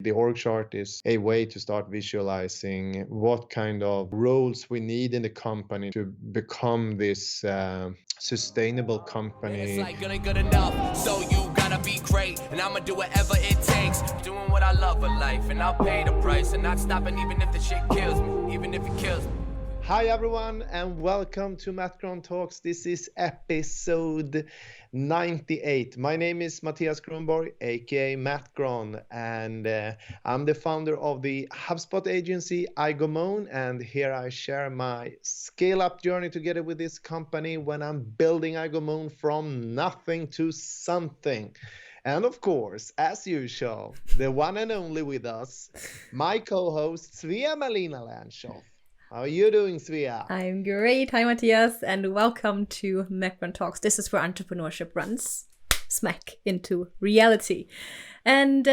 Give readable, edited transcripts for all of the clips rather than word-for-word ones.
The org chart is a way to start visualizing what kind of roles we need in the company to become this sustainable company. It's like good enough, so you gotta be great, and I'ma do whatever it takes. Doing what I love in life, and I'll pay the price, and not stopping even if the shit kills me, even if it kills me. Hi everyone, and welcome to MattGron Talks. This is episode 98. My name is Mattias Gronborg, aka MattGron, and I'm the founder of the HubSpot agency iGoMoon, and here I share my scale-up journey together with this company when I'm building iGoMoon from nothing to something. And of course, as usual, the one and only with us, my co-host Svea Malina Landshoff. How are you doing, Svea? I'm great. Hi, Mattias, and welcome to MattGron Talks. This is where entrepreneurship runs smack into reality. And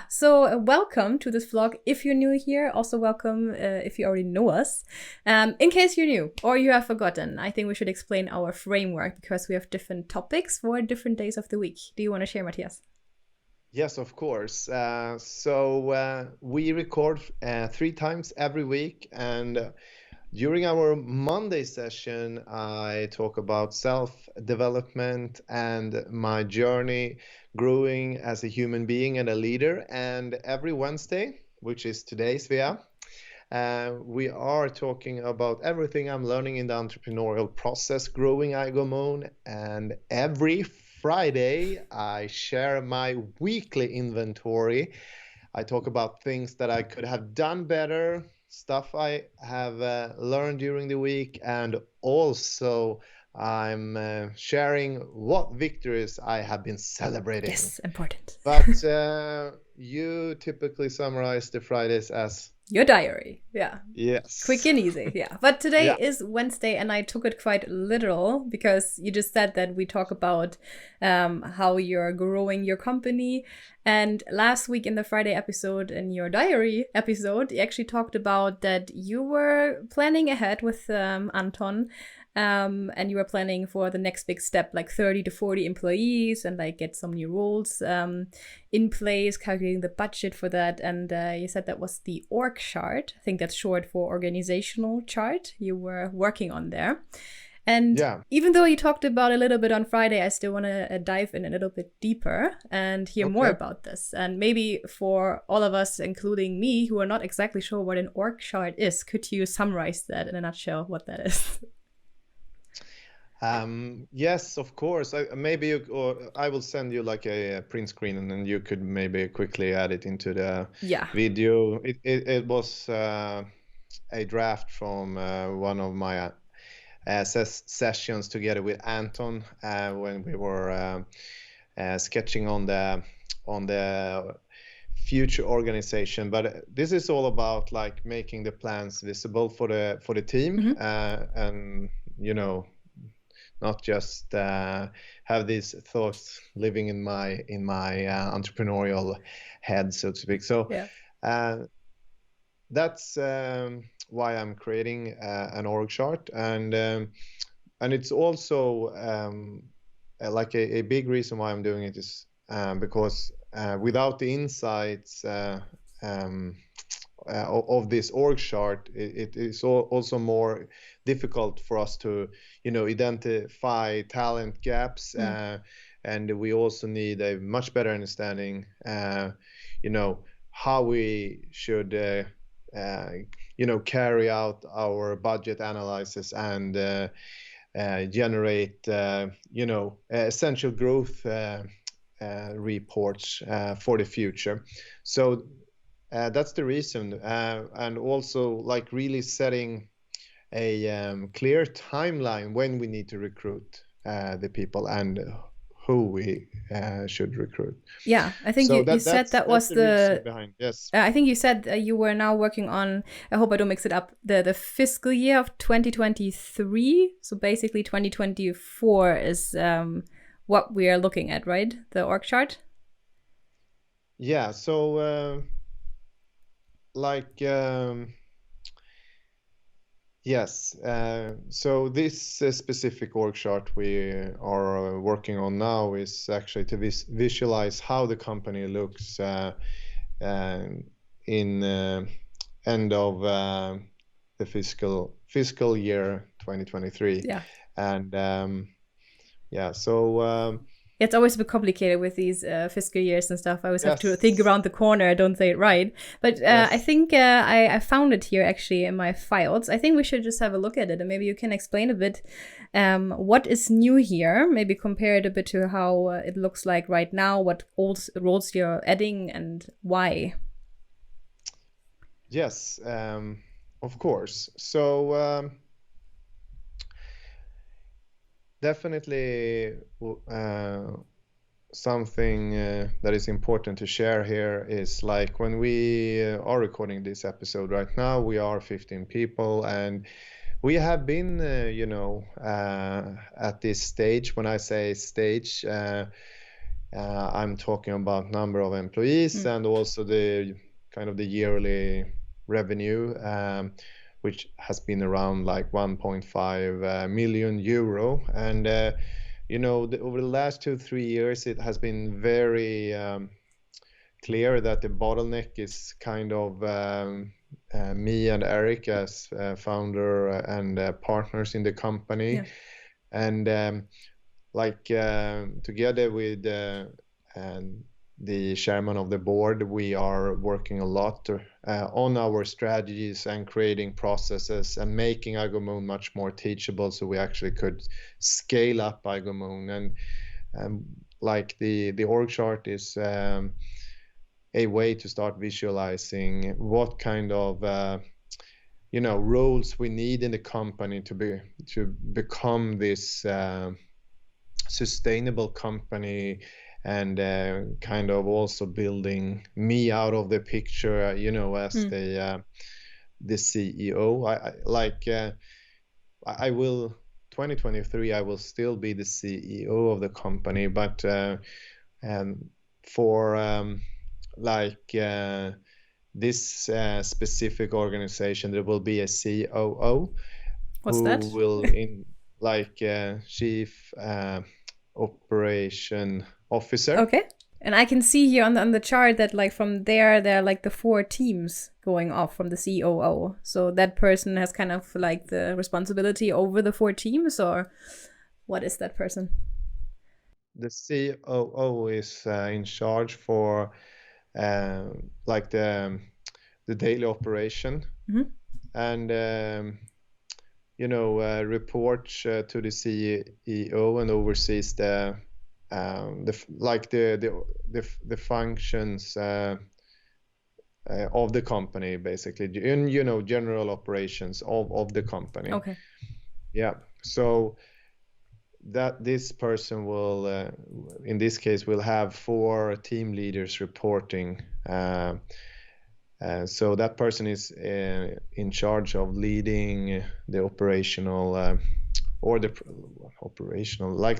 so welcome to this vlog. If you're new here, also welcome if you already know us. In case you're new or you have forgotten, I think we should explain our framework because we have different topics for different days of the week. Do you want to share, Mattias? Yes, of course. We record 3 times every week, and during our Monday session, I talk about self-development and my journey growing as a human being and a leader. And every Wednesday, which is today, Svea, we are talking about everything I'm learning in the entrepreneurial process, growing iGoMoon, and every Friday, I share my weekly inventory. I talk about things that I could have done better, stuff I have learned during the week, and also I'm sharing what victories I have been celebrating. Yes, important. But you typically summarize the Fridays as your diary. Yeah. Yes. Quick and easy. Yeah. But today Yeah. is Wednesday, and I took it quite literal because you just said that we talk about how you're growing your company. And last week in the Friday episode, in your diary episode, you actually talked about that you were planning ahead with Anton. And you were planning for the next big step, like 30 to 40 employees, and like get some new roles in place, calculating the budget for that. And you said that was the org chart. I think that's short for organizational chart you were working on there. And even though you talked about a little bit on Friday, I still want to dive in a little bit deeper and hear more about this. And maybe for all of us, including me, who are not exactly sure what an org chart is, could you summarize that in a nutshell, what that is? Yes, of course. I will send you like a print screen, and then you could maybe quickly add it into the video. It was a draft from one of my sessions together with Anton when we were sketching on the future organization. But this is all about like making the plans visible for the team, and not just have these thoughts living in my entrepreneurial head, so to speak. So that's why I'm creating an org chart, and it's also like a big reason why I'm doing it is because without the insights of this org chart, it is also more difficult for us to identify talent gaps, and we also need a much better understanding how we should carry out our budget analysis and generate essential growth reports for the future. So that's the reason, and also like really setting a clear timeline when we need to recruit the people and who we should recruit. Yeah, I think you said that was the behind. Yes. I think you said you were now working on, I hope I don't mix it up, the fiscal year of 2023. So basically 2024 is what we are looking at, right? The org chart. Yeah. So yes. So this specific org chart we are working on now is actually to visualize how the company looks in end of the fiscal year 2023. Yeah. And so it's always a bit complicated with these fiscal years and stuff. I always have to Yes. think around the corner. I don't say it right. But Yes. I think I found it here actually in my files. I think we should just have a look at it and maybe you can explain a bit what is new here. Maybe compare it a bit to how it looks like right now, what old roles you're adding and why. Yes, of course. So definitely something that is important to share here is like when we are recording this episode right now, we are 15 people and we have been, at this stage. When I say stage, I'm talking about number of employees and also the kind of the yearly revenue, which has been around like 1.5 million euro. And, over the last 2-3 years, it has been very clear that the bottleneck is kind of me and Eric as founder and partners in the company. Yeah. And together with the chairman of the board, we are working a lot on our strategies and creating processes and making iGoMoon much more teachable, so we actually could scale up iGoMoon. And like the org chart is a way to start visualizing what kind of roles we need in the company to become this sustainable company, and kind of also building me out of the picture, as the CEO. I will 2023 I will still be the CEO of the company, but for this specific organization there will be a COO. What's who that? will chief operation officer. Okay. And I can see here on the chart that like from there are like the 4 teams going off from the COO. So that person has kind of like the responsibility over the 4 teams, or what is that person? The COO is in charge for the daily operation, and reports to the CEO and oversees the functions of the company, basically, general operations of the company. Okay. Yeah. So that this person will, in this case, will have 4 team leaders reporting. So that person is in charge of leading the operational like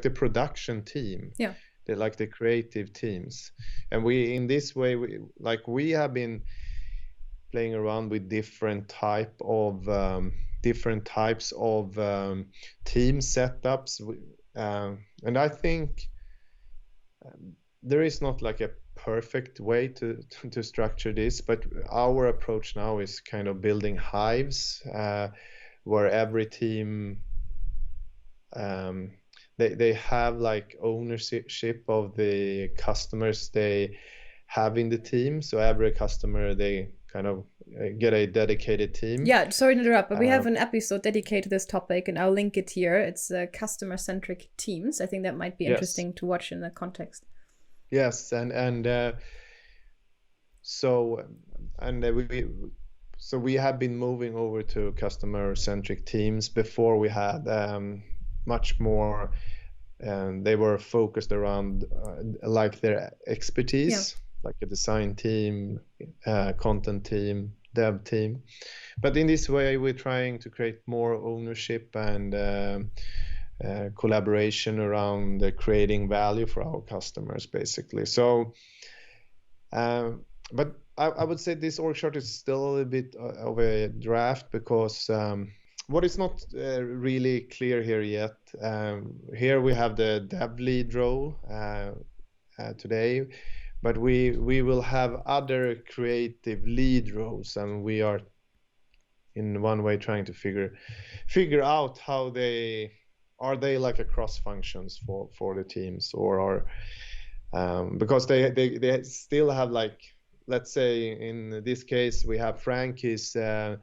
the production team. Yeah. The creative teams. And we, in this way, we have been playing around with different types of team setups. And I think there is not like a perfect way to structure this, but our approach now is kind of building hives where every team they have like ownership of the customers they have in the team. So every customer, they kind of get a dedicated team. Yeah, sorry to interrupt, but we have an episode dedicated to this topic, and I'll link it here. It's customer-centric teams. I think that might be interesting to watch in that context. Yes, so we have been moving over to customer-centric teams. Before we had much more, they were focused around like their expertise, like a design team, content team, dev team. But in this way, we're trying to create more ownership and collaboration around creating value for our customers, basically. So, but I would say this org chart is still a little bit of a draft, because what is not really clear here yet. Here we have the dev lead role today, but we will have other creative lead roles, and we are in one way trying to figure out how they are they like a cross functions for the teams, or are because they still have, like, let's say in this case we have Frank is a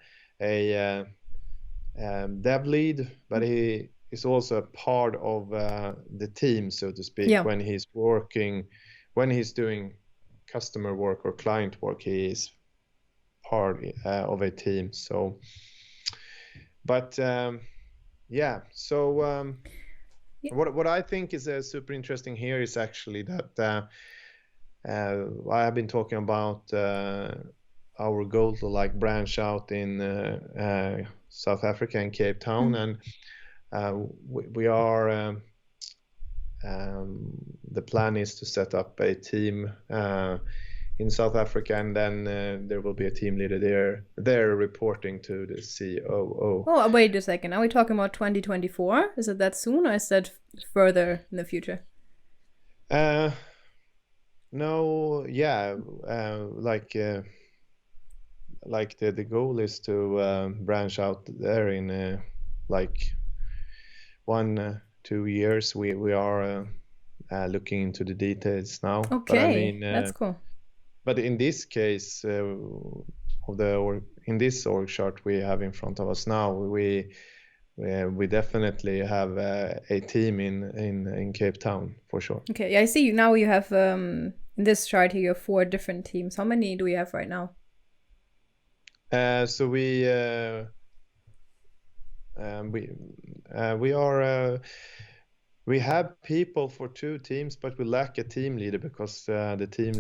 dev lead, but he is also a part of the team, so to speak. Yeah. When he's doing customer work or client work, he is part of a team. So, but yeah. So Yeah. what I think is super interesting here is actually that I have been talking about our goal to like branch out in South Africa and Cape Town, and we are the plan is to set up a team in South Africa, and then there will be a team leader there reporting to the COO. Oh, wait a second. Are we talking about 2024? Is it that soon, or is that further in the future? No, yeah, like the goal is to branch out there in like 1-2 years. We are looking into the details now. Okay, but I mean, that's cool. But in this case, in this org chart we have in front of us now, we definitely have a team in Cape Town for sure. Okay, yeah, I see. Now you have in this chart here you have 4 different teams. How many do we have right now? So we have people for 2 teams, but we lack a team leader because the team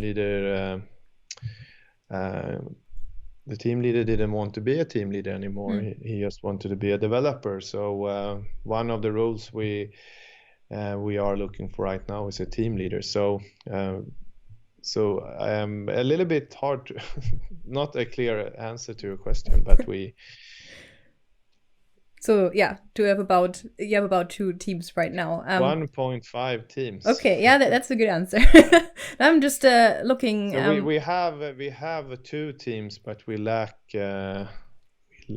leader didn't want to be a team leader anymore. He just wanted to be a developer. So one of the roles we are looking for right now is a team leader. So a little bit hard to not a clear answer to your question, but we. So yeah, you have about 2 teams right now. 1.5 teams. Okay, yeah, that's a good answer. I'm just looking. So we have 2 teams, but we lack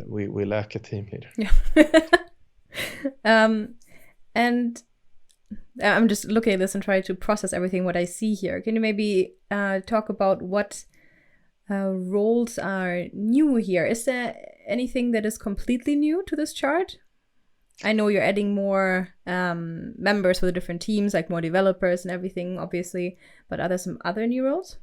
we lack a team leader. Yeah. And I'm just looking at this and trying to process everything what I see here. Can you maybe talk about what roles are new here? Is there anything that is completely new to this chart? I know you're adding more members for the different teams, like more developers and everything, obviously. But are there some other new roles?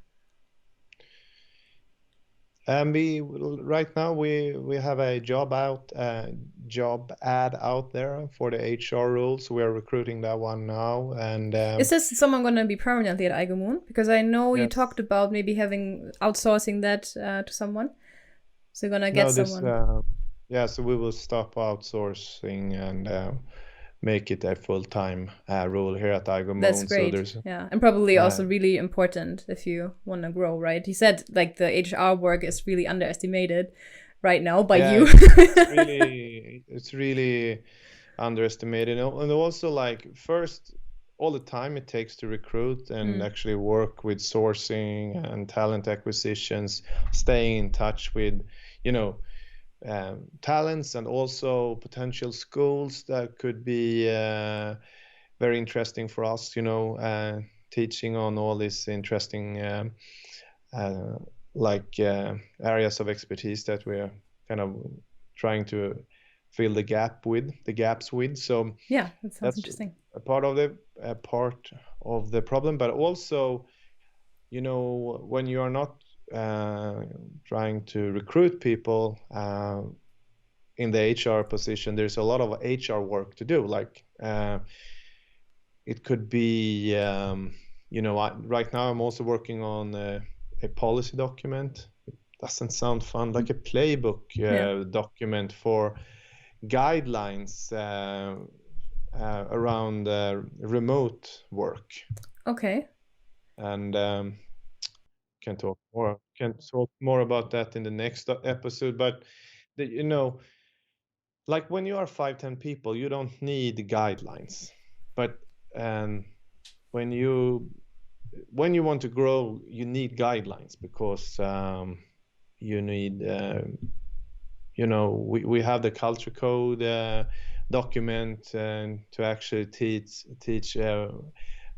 Right now we have a job ad out there for the HR roles. We are recruiting that one now. And is this someone going to be permanently at iGoMoon? Because I know you Yes. talked about maybe outsourcing that to someone. So you're going to get someone. So we will stop outsourcing and make it a full-time role here at iGoMoon. That's great. So yeah, and probably also really important if you want to grow, right? He said like the HR work is really underestimated right now by you. It's really underestimated, and also like first all the time it takes to recruit and actually work with sourcing and talent acquisitions, staying in touch with talents, and also potential schools that could be very interesting for us, teaching on all these interesting areas of expertise that we're kind of trying to fill the gaps with. So yeah, that sounds that's interesting. a part of the problem, but also, when you are not trying to recruit people in the HR position, there's a lot of HR work to do. Like it could be, right now I'm also working on a policy document. It doesn't sound fun, like a playbook document for guidelines around remote work. Okay. And can talk more about that in the next episode. But like when you are 5-10 people, you don't need guidelines. But when you when you want to grow, you need guidelines because you need, we have the culture code document to actually teach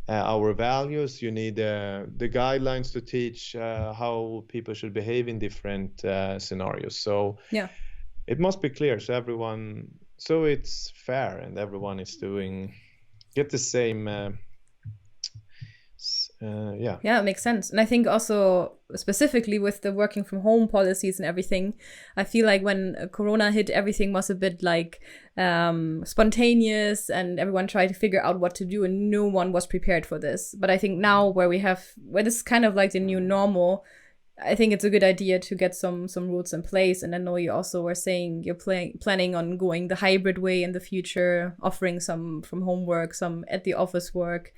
our values. You need the guidelines to teach how people should behave in different scenarios. So Yeah. it must be clear so it's fair and everyone is get the same. Yeah, it makes sense. And I think also specifically with the working from home policies and everything, I feel like when Corona hit, everything was a bit like spontaneous and everyone tried to figure out what to do and no one was prepared for this. But I think now where this is kind of like the new normal, I think it's a good idea to get some rules in place. And I know you also were saying you're planning on going the hybrid way in the future, offering some from home work, some at the office work.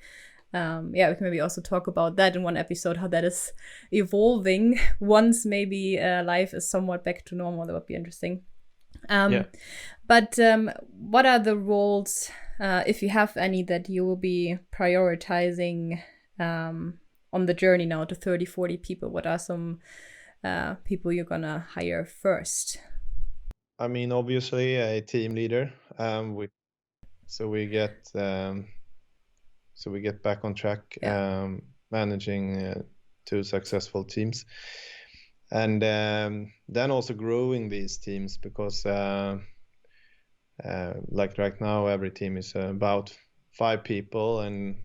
We can maybe also talk about that in one episode, how that is evolving once maybe life is somewhat back to normal. That would be interesting. But what are the roles, if you have any, that you will be prioritizing on the journey now to 30, 40 people? What are some people you're going to hire first? I mean, obviously a team leader. So we get back on track, managing 2 successful teams, and then also growing these teams because, like right now, every team is about 5 people, and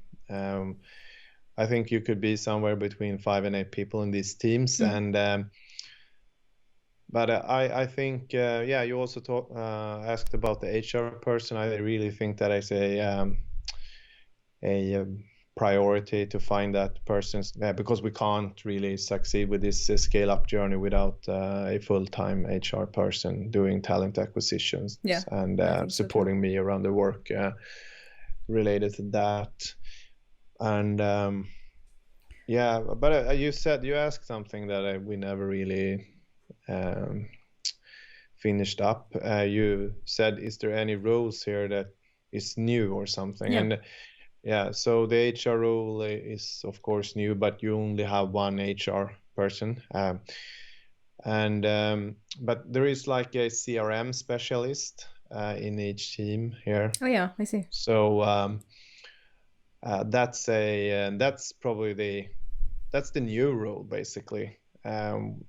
I think you could be somewhere between 5 and 8 people in these teams, and. But I think, you also asked about the HR person. I really think that is a priority to find that person because we can't really succeed with this scale-up journey without a full-time HR person doing talent acquisitions and supporting me around the work related to that. And but you asked something that we never really finished up. You said, is there any roles here that is new or something? And so the HR role is of course new, but you only have one HR person, but there is like a CRM specialist in each team here. Oh yeah, I see. So that's probably the new role basically. And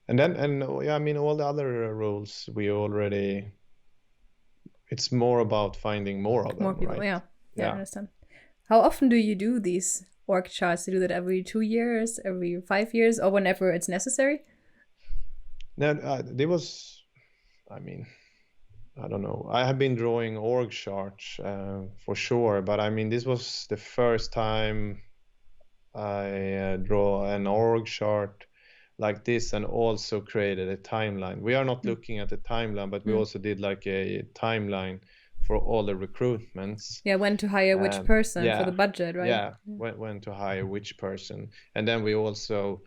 I mean, all the other roles we already, it's more about finding more of them. More people, right? I understand. How often do you do these org charts? Do you do that every 2 years, every 5 years, or whenever it's necessary? No, I mean, I don't know. I have been drawing org charts for sure, but I mean, this was the first time I draw an org chart like this and also created a timeline. We are not looking at the timeline, but we also did like a timeline for all the recruitments. Yeah, when to hire which person for the budget, right? Yeah, when to hire which person. And then we also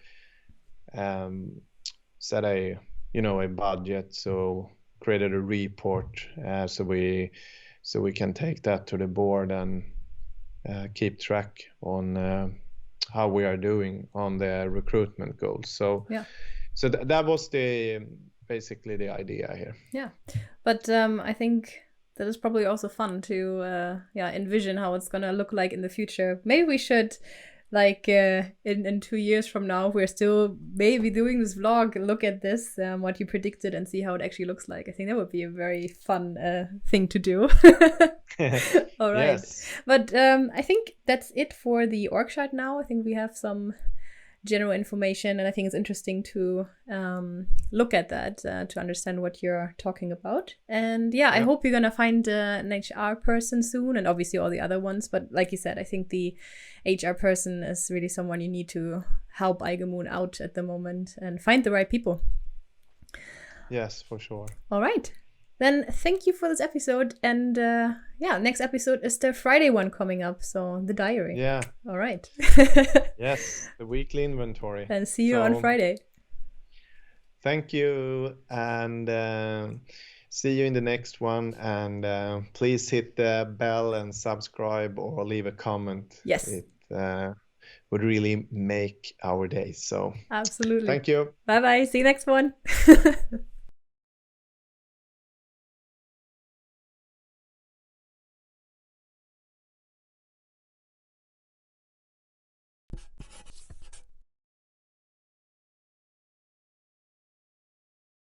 set a budget, so created a report so we can take that to the board and keep track on how we are doing on the recruitment goals. So that was basically the idea here. Yeah, but I think that is probably also fun to envision how it's gonna look like in the future. Maybe we should, like in 2 years from now, we're still maybe doing this vlog, look at this, what you predicted, and see how it actually looks like. I think that would be a very fun thing to do. All right. Yes. But I think that's it for the org chart now. I think we have some general information, and I think it's interesting to look at that to understand what you're talking about. And I hope you're gonna find an HR person soon, and obviously all the other ones. But like you said, I think the HR person is really someone you need to help iGoMoon out at the moment and find the right people. Yes, for sure. All right. Then thank you for this episode. And next episode is the Friday one coming up. So the diary. Yeah. All right. Yes, the weekly inventory. And see you on Friday. Thank you. And See you in the next one, and please hit the bell and subscribe or leave a comment. Yes. It would really make our day. So absolutely. thank you. Bye bye. See you next one.